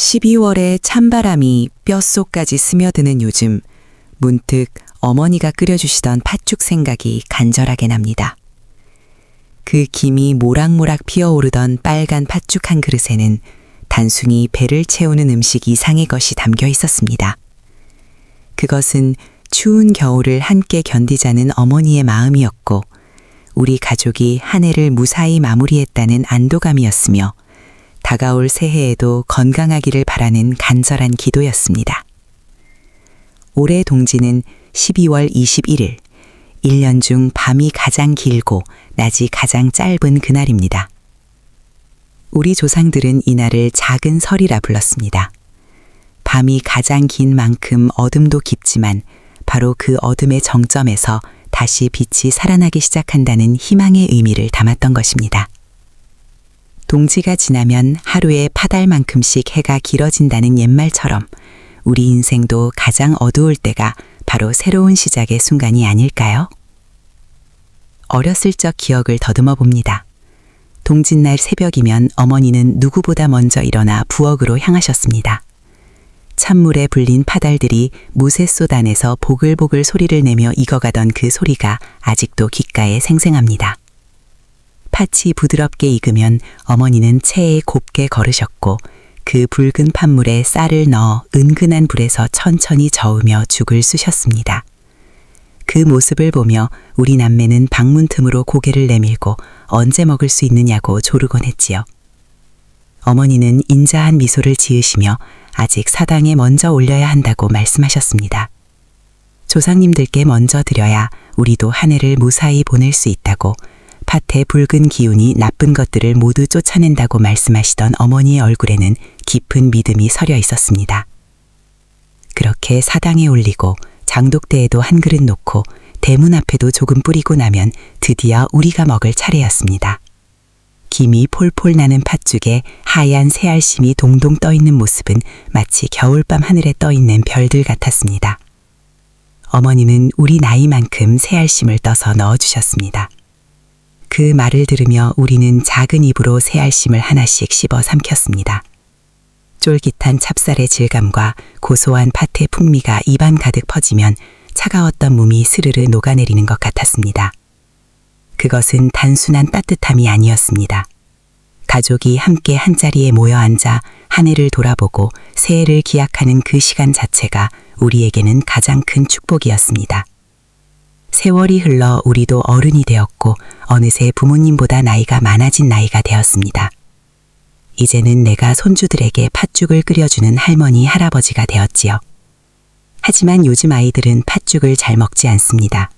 12월에 찬바람이 뼛속까지 스며드는 요즘 문득 어머니가 끓여주시던 팥죽 생각이 간절하게 납니다. 그 김이 모락모락 피어오르던 빨간 팥죽 한 그릇에는 단순히 배를 채우는 음식 이상의 것이 담겨 있었습니다. 그것은 추운 겨울을 함께 견디자는 어머니의 마음이었고 우리 가족이 한 해를 무사히 마무리했다는 안도감이었으며 다가올 새해에도 건강하기를 바라는 간절한 기도였습니다. 올해 동지는 12월 21일, 1년 중 밤이 가장 길고 낮이 가장 짧은 그날입니다. 우리 조상들은 이날을 작은 설이라 불렀습니다. 밤이 가장 긴 만큼 어둠도 깊지만 바로 그 어둠의 정점에서 다시 빛이 살아나기 시작한다는 희망의 의미를 담았던 것입니다. 동지가 지나면 하루에 파달만큼씩 해가 길어진다는 옛말처럼 우리 인생도 가장 어두울 때가 바로 새로운 시작의 순간이 아닐까요? 어렸을 적 기억을 더듬어 봅니다. 동짓날 새벽이면 어머니는 누구보다 먼저 일어나 부엌으로 향하셨습니다. 찬물에 불린 파달들이 무쇠솥 안에서 보글보글 소리를 내며 익어가던 그 소리가 아직도 귓가에 생생합니다. 팥이 부드럽게 익으면 어머니는 체에 곱게 걸으셨고 그 붉은 팥물에 쌀을 넣어 은근한 불에서 천천히 저으며 죽을 쑤셨습니다. 그 모습을 보며 우리 남매는 방문 틈으로 고개를 내밀고 언제 먹을 수 있느냐고 조르곤 했지요. 어머니는 인자한 미소를 지으시며 아직 사당에 먼저 올려야 한다고 말씀하셨습니다. 조상님들께 먼저 드려야 우리도 한 해를 무사히 보낼 수 있다고 팥의 붉은 기운이 나쁜 것들을 모두 쫓아낸다고 말씀하시던 어머니의 얼굴에는 깊은 믿음이 서려 있었습니다. 그렇게 사당에 올리고 장독대에도 한 그릇 놓고 대문 앞에도 조금 뿌리고 나면 드디어 우리가 먹을 차례였습니다. 김이 폴폴 나는 팥죽에 하얀 새알심이 동동 떠있는 모습은 마치 겨울밤 하늘에 떠있는 별들 같았습니다. 어머니는 우리 나이만큼 새알심을 떠서 넣어주셨습니다. 그 말을 들으며 우리는 작은 입으로 새알심을 하나씩 씹어 삼켰습니다. 쫄깃한 찹쌀의 질감과 고소한 팥의 풍미가 입안 가득 퍼지면 차가웠던 몸이 스르르 녹아내리는 것 같았습니다. 그것은 단순한 따뜻함이 아니었습니다. 가족이 함께 한자리에 모여 앉아 한 해를 돌아보고 새해를 기약하는 그 시간 자체가 우리에게는 가장 큰 축복이었습니다. 세월이 흘러 우리도 어른이 되었고 어느새 부모님보다 나이가 많아진 나이가 되었습니다. 이제는 내가 손주들에게 팥죽을 끓여주는 할머니, 할아버지가 되었지요. 하지만 요즘 아이들은 팥죽을 잘 먹지 않습니다.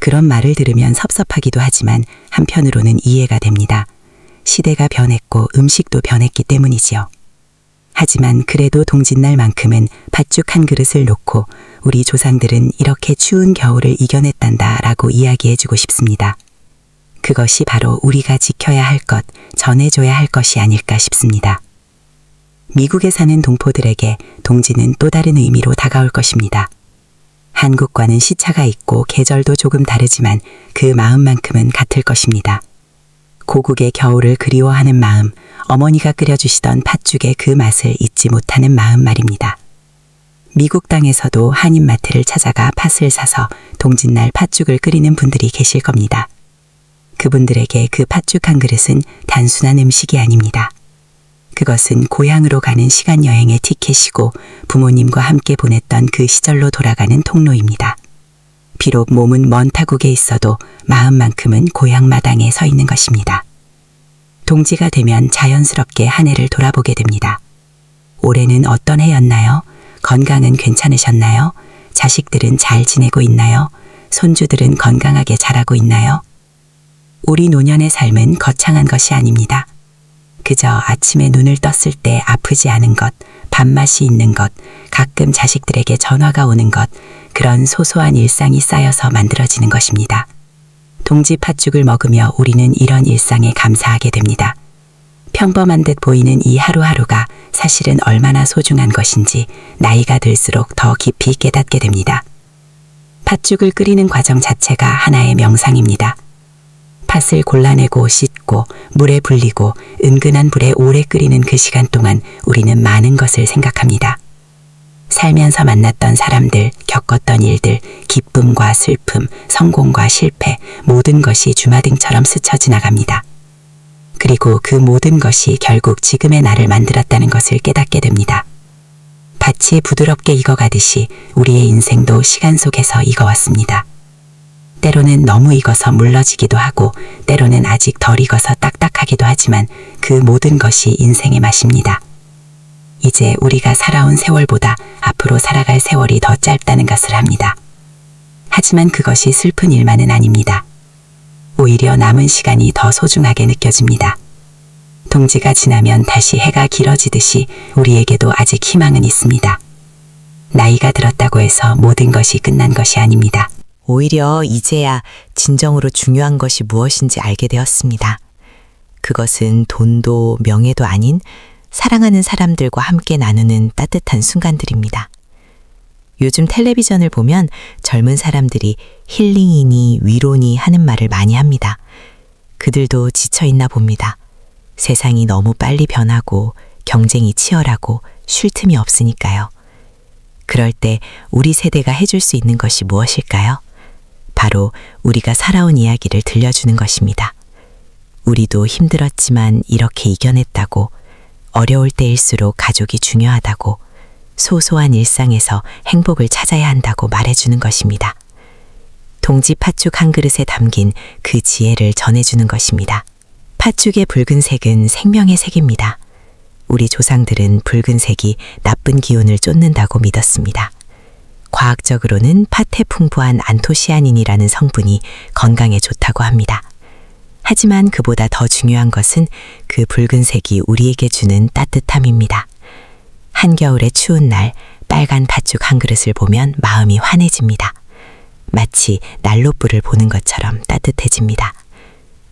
그런 말을 들으면 섭섭하기도 하지만 한편으로는 이해가 됩니다. 시대가 변했고 음식도 변했기 때문이지요. 하지만 그래도 동짓날만큼은 팥죽 한 그릇을 놓고 우리 조상들은 이렇게 추운 겨울을 이겨냈단다 라고 이야기해주고 싶습니다. 그것이 바로 우리가 지켜야 할 것, 전해줘야 할 것이 아닐까 싶습니다. 미국에 사는 동포들에게 동지는 또 다른 의미로 다가올 것입니다. 한국과는 시차가 있고 계절도 조금 다르지만 그 마음만큼은 같을 것입니다. 고국의 겨울을 그리워하는 마음, 어머니가 끓여주시던 팥죽의 그 맛을 잊지 못하는 마음 말입니다. 미국 땅에서도 한인마트를 찾아가 팥을 사서 동짓날 팥죽을 끓이는 분들이 계실 겁니다. 그분들에게 그 팥죽 한 그릇은 단순한 음식이 아닙니다. 그것은 고향으로 가는 시간 여행의 티켓이고 부모님과 함께 보냈던 그 시절로 돌아가는 통로입니다. 비록 몸은 먼 타국에 있어도 마음만큼은 고향 마당에 서 있는 것입니다. 동지가 되면 자연스럽게 한 해를 돌아보게 됩니다. 올해는 어떤 해였나요? 건강은 괜찮으셨나요? 자식들은 잘 지내고 있나요? 손주들은 건강하게 자라고 있나요? 우리 노년의 삶은 거창한 것이 아닙니다. 그저 아침에 눈을 떴을 때 아프지 않은 것, 밥맛이 있는 것, 가끔 자식들에게 전화가 오는 것, 그런 소소한 일상이 쌓여서 만들어지는 것입니다. 동지 팥죽을 먹으며 우리는 이런 일상에 감사하게 됩니다. 평범한 듯 보이는 이 하루하루가 사실은 얼마나 소중한 것인지 나이가 들수록 더 깊이 깨닫게 됩니다. 팥죽을 끓이는 과정 자체가 하나의 명상입니다. 팥을 골라내고 씻고 끓고 물에 불리고 은근한 불에 오래 끓이는 그 시간 동안 우리는 많은 것을 생각합니다. 살면서 만났던 사람들, 겪었던 일들, 기쁨과 슬픔, 성공과 실패, 모든 것이 주마등처럼 스쳐 지나갑니다. 그리고 그 모든 것이 결국 지금의 나를 만들었다는 것을 깨닫게 됩니다. 밭이 부드럽게 익어가듯이 우리의 인생도 시간 속에서 익어왔습니다. 때로는 너무 익어서 물러지기도 하고 때로는 아직 덜 익어서 딱딱하기도 하지만 그 모든 것이 인생의 맛입니다. 이제 우리가 살아온 세월보다 앞으로 살아갈 세월이 더 짧다는 것을 합니다. 하지만 그것이 슬픈 일만은 아닙니다. 오히려 남은 시간이 더 소중하게 느껴집니다. 동지가 지나면 다시 해가 길어지듯이 우리에게도 아직 희망은 있습니다. 나이가 들었다고 해서 모든 것이 끝난 것이 아닙니다. 오히려 이제야 진정으로 중요한 것이 무엇인지 알게 되었습니다. 그것은 돈도 명예도 아닌 사랑하는 사람들과 함께 나누는 따뜻한 순간들입니다. 요즘 텔레비전을 보면 젊은 사람들이 힐링이니 위로니 하는 말을 많이 합니다. 그들도 지쳐있나 봅니다. 세상이 너무 빨리 변하고 경쟁이 치열하고 쉴 틈이 없으니까요. 그럴 때 우리 세대가 해줄 수 있는 것이 무엇일까요? 바로 우리가 살아온 이야기를 들려주는 것입니다. 우리도 힘들었지만 이렇게 이겨냈다고, 어려울 때일수록 가족이 중요하다고, 소소한 일상에서 행복을 찾아야 한다고 말해주는 것입니다. 동지 팥죽 한 그릇에 담긴 그 지혜를 전해주는 것입니다. 팥죽의 붉은색은 생명의 색입니다. 우리 조상들은 붉은색이 나쁜 기운을 쫓는다고 믿었습니다. 과학적으로는 팥에 풍부한 안토시아닌이라는 성분이 건강에 좋다고 합니다. 하지만 그보다 더 중요한 것은 그 붉은색이 우리에게 주는 따뜻함입니다. 한겨울의 추운 날 빨간 팥죽 한 그릇을 보면 마음이 환해집니다. 마치 난로불을 보는 것처럼 따뜻해집니다.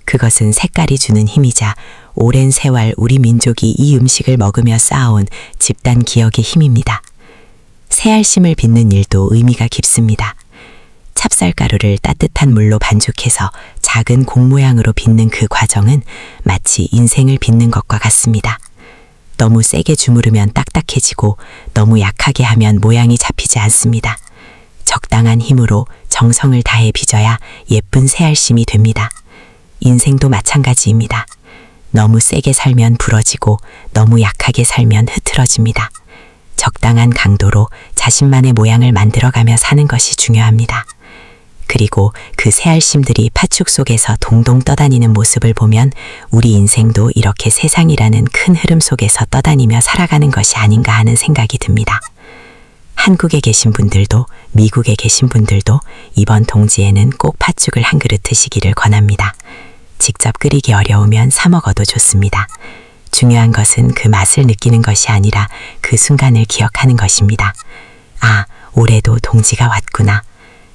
그것은 색깔이 주는 힘이자 오랜 세월 우리 민족이 이 음식을 먹으며 쌓아온 집단 기억의 힘입니다. 새알심을 빚는 일도 의미가 깊습니다. 찹쌀가루를 따뜻한 물로 반죽해서 작은 공 모양으로 빚는 그 과정은 마치 인생을 빚는 것과 같습니다. 너무 세게 주무르면 딱딱해지고 너무 약하게 하면 모양이 잡히지 않습니다. 적당한 힘으로 정성을 다해 빚어야 예쁜 새알심이 됩니다. 인생도 마찬가지입니다. 너무 세게 살면 부러지고 너무 약하게 살면 흐트러집니다. 적당한 강도로 자신만의 모양을 만들어가며 사는 것이 중요합니다. 그리고 그 새알심들이 팥죽 속에서 동동 떠다니는 모습을 보면 우리 인생도 이렇게 세상이라는 큰 흐름 속에서 떠다니며 살아가는 것이 아닌가 하는 생각이 듭니다. 한국에 계신 분들도 미국에 계신 분들도 이번 동지에는 꼭 팥죽을 한 그릇 드시기를 권합니다. 직접 끓이기 어려우면 사 먹어도 좋습니다. 중요한 것은 그 맛을 느끼는 것이 아니라 그 순간을 기억하는 것입니다. 아, 올해도 동지가 왔구나.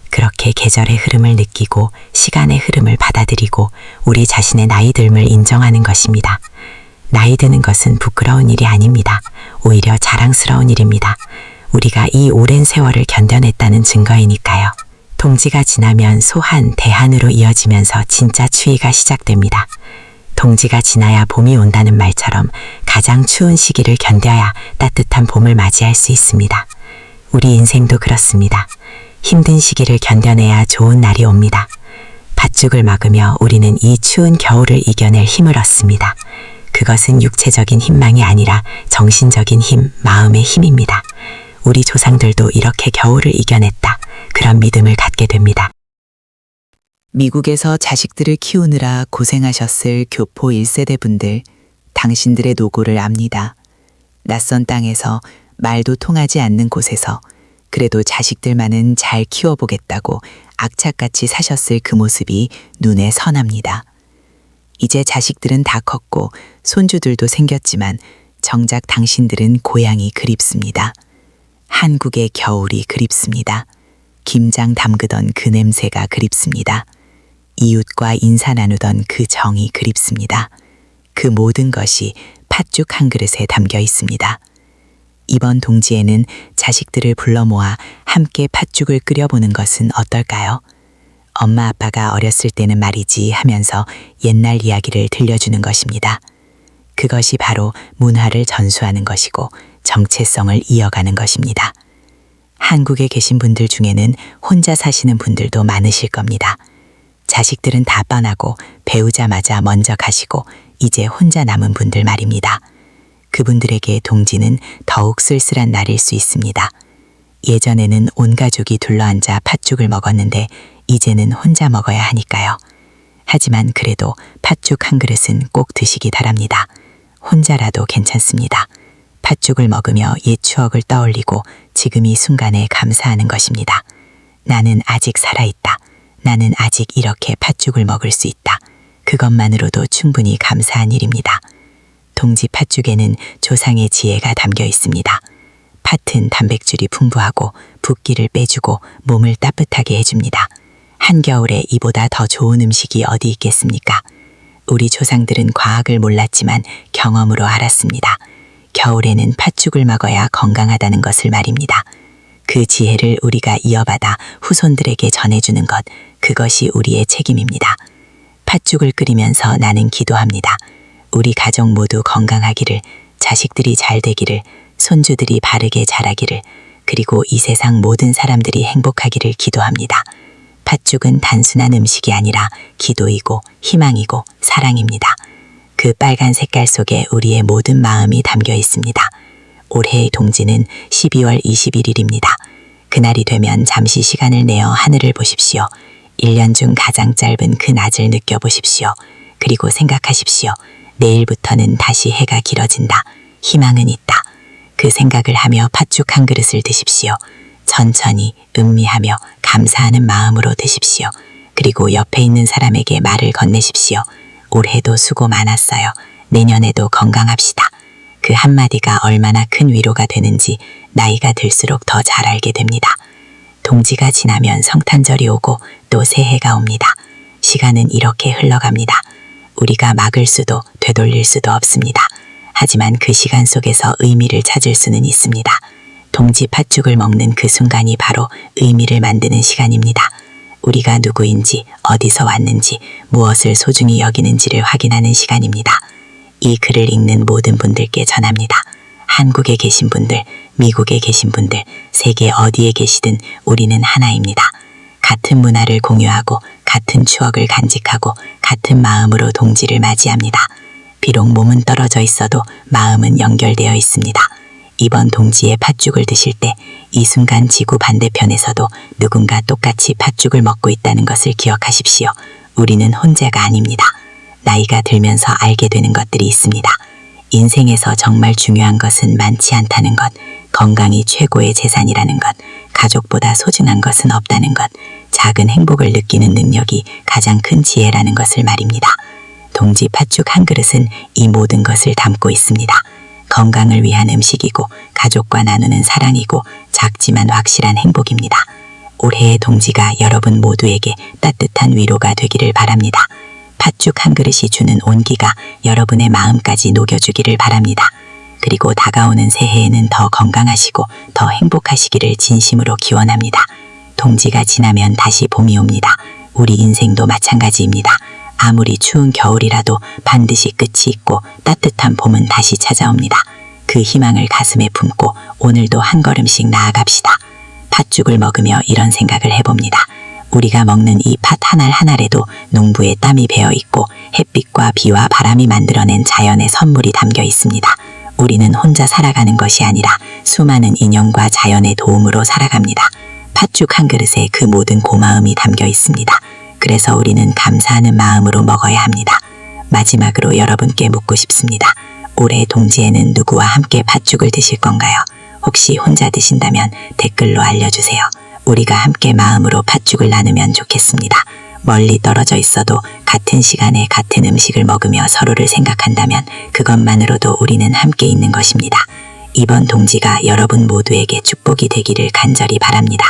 그렇게 계절의 흐름을 느끼고 시간의 흐름을 받아들이고 우리 자신의 나이 듦을 인정하는 것입니다. 나이 드는 것은 부끄러운 일이 아닙니다. 오히려 자랑스러운 일입니다. 우리가 이 오랜 세월을 견뎌냈다는 증거이니까요. 동지가 지나면 소한, 대한으로 이어지면서 진짜 추위가 시작됩니다. 동지가 지나야 봄이 온다는 말처럼 가장 추운 시기를 견뎌야 따뜻한 봄을 맞이할 수 있습니다. 우리 인생도 그렇습니다. 힘든 시기를 견뎌내야 좋은 날이 옵니다. 팥죽을 먹으며 우리는 이 추운 겨울을 이겨낼 힘을 얻습니다. 그것은 육체적인 힘만이 아니라 정신적인 힘, 마음의 힘입니다. 우리 조상들도 이렇게 겨울을 이겨냈다. 그런 믿음을 갖게 됩니다. 미국에서 자식들을 키우느라 고생하셨을 교포 1세대 분들, 당신들의 노고를 압니다. 낯선 땅에서 말도 통하지 않는 곳에서 그래도 자식들만은 잘 키워보겠다고 악착같이 사셨을 그 모습이 눈에 선합니다. 이제 자식들은 다 컸고 손주들도 생겼지만 정작 당신들은 고향이 그립습니다. 한국의 겨울이 그립습니다. 김장 담그던 그 냄새가 그립습니다. 이웃과 인사 나누던 그 정이 그립습니다. 그 모든 것이 팥죽 한 그릇에 담겨 있습니다. 이번 동지에는 자식들을 불러 모아 함께 팥죽을 끓여보는 것은 어떨까요? 엄마 아빠가 어렸을 때는 말이지 하면서 옛날 이야기를 들려주는 것입니다. 그것이 바로 문화를 전수하는 것이고 정체성을 이어가는 것입니다. 한국에 계신 분들 중에는 혼자 사시는 분들도 많으실 겁니다. 자식들은 다 떠나고 배우자마자 먼저 가시고 이제 혼자 남은 분들 말입니다. 그분들에게 동지는 더욱 쓸쓸한 날일 수 있습니다. 예전에는 온 가족이 둘러앉아 팥죽을 먹었는데 이제는 혼자 먹어야 하니까요. 하지만 그래도 팥죽 한 그릇은 꼭 드시기 바랍니다. 혼자라도 괜찮습니다. 팥죽을 먹으며 옛 추억을 떠올리고 지금 이 순간에 감사하는 것입니다. 나는 아직 살아있다. 나는 아직 이렇게 팥죽을 먹을 수 있다. 그것만으로도 충분히 감사한 일입니다. 동지 팥죽에는 조상의 지혜가 담겨 있습니다. 팥은 단백질이 풍부하고 붓기를 빼주고 몸을 따뜻하게 해줍니다. 한겨울에 이보다 더 좋은 음식이 어디 있겠습니까? 우리 조상들은 과학을 몰랐지만 경험으로 알았습니다. 겨울에는 팥죽을 먹어야 건강하다는 것을 말입니다. 그 지혜를 우리가 이어받아 후손들에게 전해주는 것, 그것이 우리의 책임입니다. 팥죽을 끓이면서 나는 기도합니다. 우리 가족 모두 건강하기를, 자식들이 잘 되기를, 손주들이 바르게 자라기를, 그리고 이 세상 모든 사람들이 행복하기를 기도합니다. 팥죽은 단순한 음식이 아니라 기도이고 희망이고 사랑입니다. 그 빨간 색깔 속에 우리의 모든 마음이 담겨 있습니다. 올해의 동지는 12월 21일입니다. 그날이 되면 잠시 시간을 내어 하늘을 보십시오. 1년 중 가장 짧은 그 낮을 느껴보십시오. 그리고 생각하십시오. 내일부터는 다시 해가 길어진다. 희망은 있다. 그 생각을 하며 팥죽 한 그릇을 드십시오. 천천히 음미하며 감사하는 마음으로 드십시오. 그리고 옆에 있는 사람에게 말을 건네십시오. 올해도 수고 많았어요. 내년에도 건강합시다. 그 한마디가 얼마나 큰 위로가 되는지 나이가 들수록 더 잘 알게 됩니다. 동지가 지나면 성탄절이 오고 또 새해가 옵니다. 시간은 이렇게 흘러갑니다. 우리가 막을 수도 되돌릴 수도 없습니다. 하지만 그 시간 속에서 의미를 찾을 수는 있습니다. 동지 팥죽을 먹는 그 순간이 바로 의미를 만드는 시간입니다. 우리가 누구인지, 어디서 왔는지, 무엇을 소중히 여기는지를 확인하는 시간입니다. 이 글을 읽는 모든 분들께 전합니다. 한국에 계신 분들, 미국에 계신 분들, 세계 어디에 계시든 우리는 하나입니다. 같은 문화를 공유하고 같은 추억을 간직하고 같은 마음으로 동지를 맞이합니다. 비록 몸은 떨어져 있어도 마음은 연결되어 있습니다. 이번 동지의 팥죽을 드실 때 이 순간 지구 반대편에서도 누군가 똑같이 팥죽을 먹고 있다는 것을 기억하십시오. 우리는 혼자가 아닙니다. 나이가 들면서 알게 되는 것들이 있습니다. 인생에서 정말 중요한 것은 많지 않다는 것, 건강이 최고의 재산이라는 것, 가족보다 소중한 것은 없다는 것, 작은 행복을 느끼는 능력이 가장 큰 지혜라는 것을 말입니다. 동지 팥죽 한 그릇은 이 모든 것을 담고 있습니다. 건강을 위한 음식이고 가족과 나누는 사랑이고 작지만 확실한 행복입니다. 올해의 동지가 여러분 모두에게 따뜻한 위로가 되기를 바랍니다. 팥죽 한 그릇이 주는 온기가 여러분의 마음까지 녹여주기를 바랍니다. 그리고 다가오는 새해에는 더 건강하시고 더 행복하시기를 진심으로 기원합니다. 동지가 지나면 다시 봄이 옵니다. 우리 인생도 마찬가지입니다. 아무리 추운 겨울이라도 반드시 끝이 있고 따뜻한 봄은 다시 찾아옵니다. 그 희망을 가슴에 품고 오늘도 한 걸음씩 나아갑시다. 팥죽을 먹으며 이런 생각을 해봅니다. 우리가 먹는 이 팥 한 알 한 알에도 농부의 땀이 배어 있고 햇빛과 비와 바람이 만들어낸 자연의 선물이 담겨 있습니다. 우리는 혼자 살아가는 것이 아니라 수많은 인연과 자연의 도움으로 살아갑니다. 팥죽 한 그릇에 그 모든 고마움이 담겨 있습니다. 그래서 우리는 감사하는 마음으로 먹어야 합니다. 마지막으로 여러분께 묻고 싶습니다. 올해 동지에는 누구와 함께 팥죽을 드실 건가요? 혹시 혼자 드신다면 댓글로 알려주세요. 우리가 함께 마음으로 팥죽을 나누면 좋겠습니다. 멀리 떨어져 있어도 같은 시간에 같은 음식을 먹으며 서로를 생각한다면 그것만으로도 우리는 함께 있는 것입니다. 이번 동지가 여러분 모두에게 축복이 되기를 간절히 바랍니다.